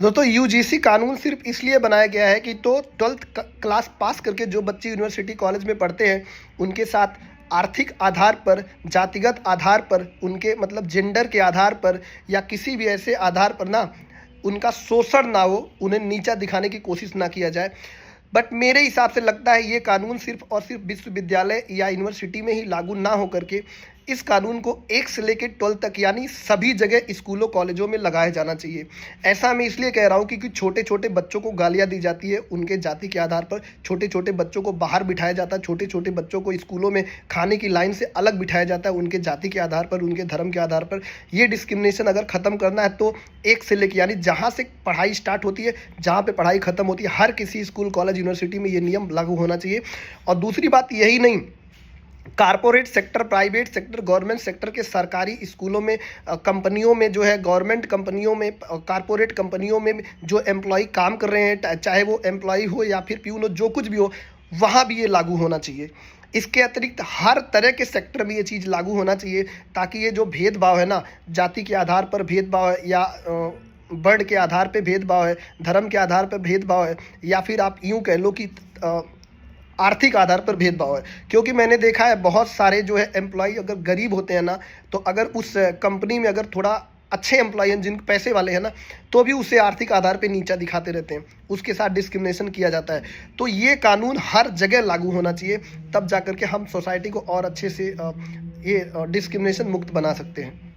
दोस्तों यूजीसी कानून सिर्फ इसलिए बनाया गया है कि तो 12th क्लास पास करके जो बच्चे यूनिवर्सिटी कॉलेज में पढ़ते हैं उनके साथ आर्थिक आधार पर, जातिगत आधार पर, उनके मतलब जेंडर के आधार पर या किसी भी ऐसे आधार पर ना उनका शोषण ना हो, उन्हें नीचा दिखाने की कोशिश ना किया जाए। बट मेरे हिसाब से लगता है ये कानून सिर्फ और सिर्फ विश्वविद्यालय या यूनिवर्सिटी में ही लागू ना हो करके इस कानून को 1 से लेकर 12 तक यानी सभी जगह स्कूलों कॉलेजों में लगाया जाना चाहिए। ऐसा मैं इसलिए कह रहा हूँ क्योंकि छोटे छोटे बच्चों को गालियाँ दी जाती है उनके जाति के आधार पर, छोटे छोटे बच्चों को बाहर बिठाया जाता है, छोटे छोटे बच्चों को स्कूलों में खाने की लाइन से अलग बिठाया जाता है उनके जाति के आधार पर, उनके धर्म के आधार पर। ये डिस्क्रिमिनेशन अगर ख़त्म करना है तो 1 से लेकर यानी जहाँ से पढ़ाई स्टार्ट होती है, जहाँ पे पढ़ाई ख़त्म होती है, हर किसी स्कूल कॉलेज यूनिवर्सिटी में ये नियम लागू होना चाहिए। और दूसरी बात यही नहीं, corporate sector, private sector, government sector के सरकारी स्कूलों में, कंपनियों में जो है, गवर्नमेंट कंपनियों में, कारपोरेट कंपनियों में जो एम्प्लॉय काम कर रहे हैं, चाहे वो एम्प्लॉय हो या फिर प्यून हो, जो कुछ भी हो, वहाँ भी ये लागू होना चाहिए। इसके अतिरिक्त हर तरह के सेक्टर में ये चीज़ लागू होना चाहिए ताकि ये जो भेदभाव है ना, जाति के आधार पर भेदभाव है या वर्ण के आधार पर भेदभाव है, धर्म के आधार पर भेदभाव है, या फिर आप यूँ कह लो कि आर्थिक आधार पर भेदभाव है। क्योंकि मैंने देखा है बहुत सारे जो है एम्प्लॉय अगर गरीब होते हैं ना, तो अगर उस कंपनी में अगर थोड़ा अच्छे एम्प्लॉय हैं, जिन पैसे वाले हैं ना, तो भी उसे आर्थिक आधार पे नीचा दिखाते रहते हैं, उसके साथ डिस्क्रिमिनेशन किया जाता है। तो ये कानून हर जगह लागू होना चाहिए, तब जा कर के हम सोसाइटी को और अच्छे से ये डिस्क्रिमिनेशन मुक्त बना सकते हैं।